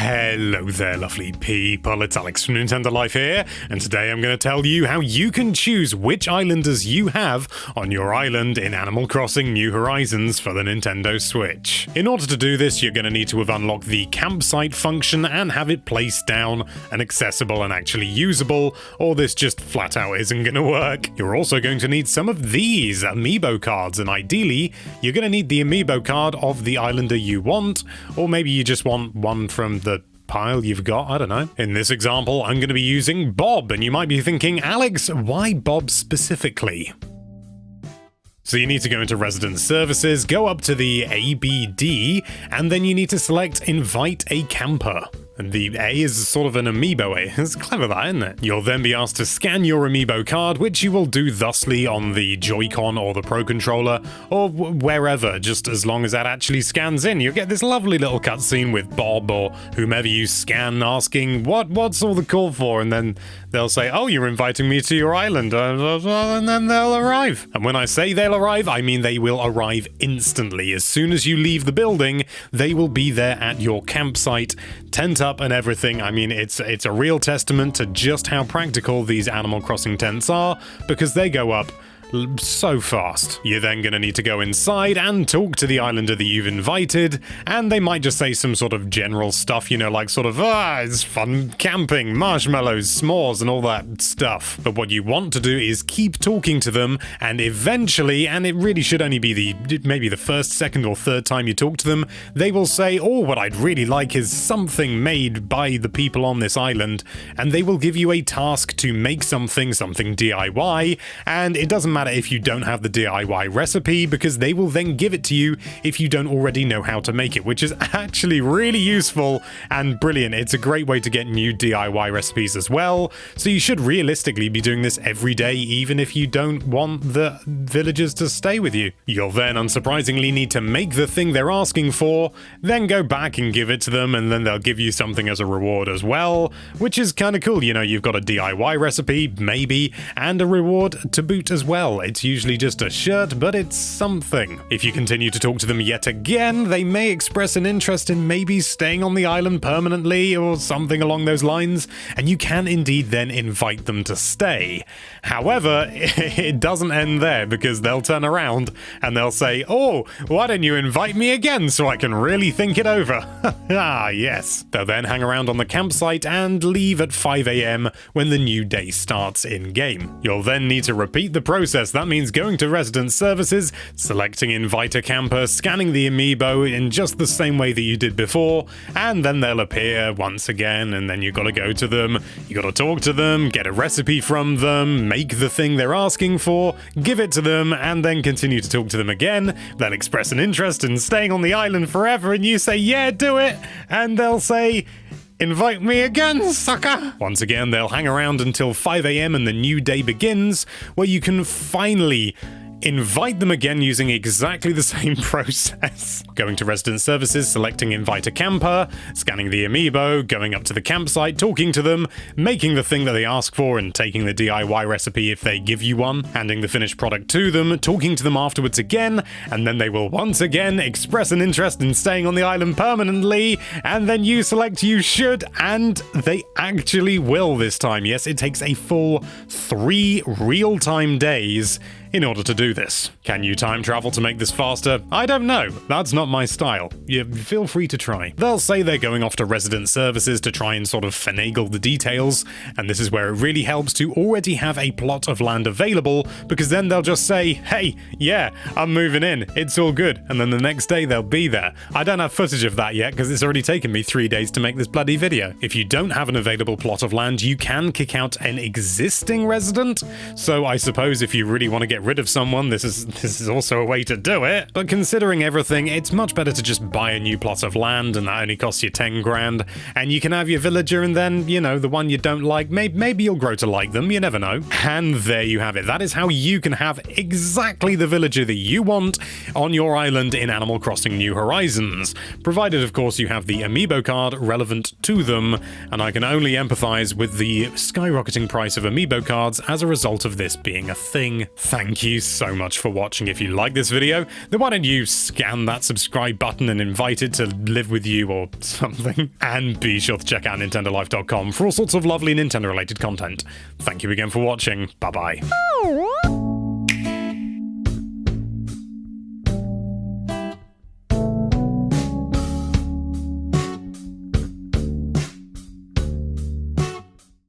Hello there, lovely people. It's Alex from Nintendo Life here, and today I'm going to tell you how you can choose which islanders you have on your island in Animal Crossing New Horizons for the Nintendo Switch. In order to do this, you're going to need to have unlocked the campsite function and have it placed down and accessible and actually usable, or this just flat out isn't going to work. You're also going to need some of these amiibo cards, and ideally, you're going to need the amiibo card of the islander you want, or maybe you just want one from the pile you've got, I don't know. In this example, I'm going to be using Bob, and you might be thinking, Alex, why Bob specifically? So you need to go into Resident Services, go up to the ABD, and then you need to select Invite a Camper. And the A is sort of an amiibo A. It's clever that, isn't it? You'll then be asked to scan your amiibo card, which you will do thusly on the Joy-Con or the Pro Controller, or wherever, just as long as that actually scans in. You'll get this lovely little cutscene with Bob or whomever you scan asking, what's all the call for? And then they'll say, oh, you're inviting me to your island, and then they'll arrive. And when I say they'll arrive, I mean they will arrive instantly. As soon as you leave the building, they will be there at your campsite, tent up and everything. I mean, it's a real testament to just how practical these Animal Crossing tents are, because they go up so fast. You're then going to need to go inside and talk to the islander that you've invited, and they might just say some sort of general stuff, you know, like sort of, it's fun camping, marshmallows, s'mores, and all that stuff. But what you want to do is keep talking to them, and eventually, and it really should only be maybe the first, second, or third time you talk to them, they will say, oh, what I'd really like is something made by the people on this island, and they will give you a task to make something DIY, and it doesn't matter if you don't have the DIY recipe, because they will then give it to you if you don't already know how to make it, which is actually really useful and brilliant. It's a great way to get new DIY recipes as well, so you should realistically be doing this every day, even if you don't want the villagers to stay with you. You'll then unsurprisingly need to make the thing they're asking for, then go back and give it to them, and then they'll give you something as a reward as well, which is kind of cool. You know, you've got a DIY recipe, maybe, and a reward to boot as well. It's usually just a shirt, but it's something. If you continue to talk to them yet again, they may express an interest in maybe staying on the island permanently or something along those lines, and you can indeed then invite them to stay. However, it doesn't end there, because they'll turn around and they'll say, oh, why don't you invite me again so I can really think it over? Ah, yes. They'll then hang around on the campsite and leave at 5 AM when the new day starts in-game. You'll then need to repeat the process. That means going to Resident Services, selecting Invite a Camper, scanning the amiibo in just the same way that you did before, and then they'll appear once again, and then you gotta go to them, you gotta talk to them, get a recipe from them, make the thing they're asking for, give it to them, and then continue to talk to them again. They'll express an interest in staying on the island forever, and you say, yeah, do it, and they'll say, invite me again, sucker! Once again, they'll hang around until 5 AM and the new day begins, where you can finally invite them again using exactly the same process. Going to Resident Services, selecting Invite a Camper, scanning the amiibo, going up to the campsite, talking to them, making the thing that they ask for and taking the DIY recipe if they give you one, handing the finished product to them, talking to them afterwards again, and then they will once again express an interest in staying on the island permanently, and then you select you should, and they actually will this time. Yes, it takes a full 3 real-time days in order to do this. Can you time travel to make this faster? I don't know. That's not my style. You feel free to try. They'll say they're going off to Resident Services to try and sort of finagle the details, and this is where it really helps to already have a plot of land available, because then they'll just say, hey, yeah, I'm moving in, it's all good, and then the next day they'll be there. I don't have footage of that yet, because it's already taken me 3 days to make this bloody video. If you don't have an available plot of land, you can kick out an existing resident, so I suppose if you really want to get rid of someone, this is also a way to do it. But considering everything, it's much better to just buy a new plot of land, and that only costs you 10 grand, and you can have your villager, and then, you know, the one you don't like, maybe you'll grow to like them, you never know. And there you have it. That is how you can have exactly the villager that you want on your island in Animal Crossing New Horizons, provided of course you have the amiibo card relevant to them, and I can only empathize with the skyrocketing price of amiibo cards as a result of this being a thing. Thank you so much for watching. watching. If you like this video, then why don't you scan that subscribe button and invite it to live with you or something? And be sure to check out NintendoLife.com for all sorts of lovely Nintendo-related content. Thank you again for watching. Bye-bye.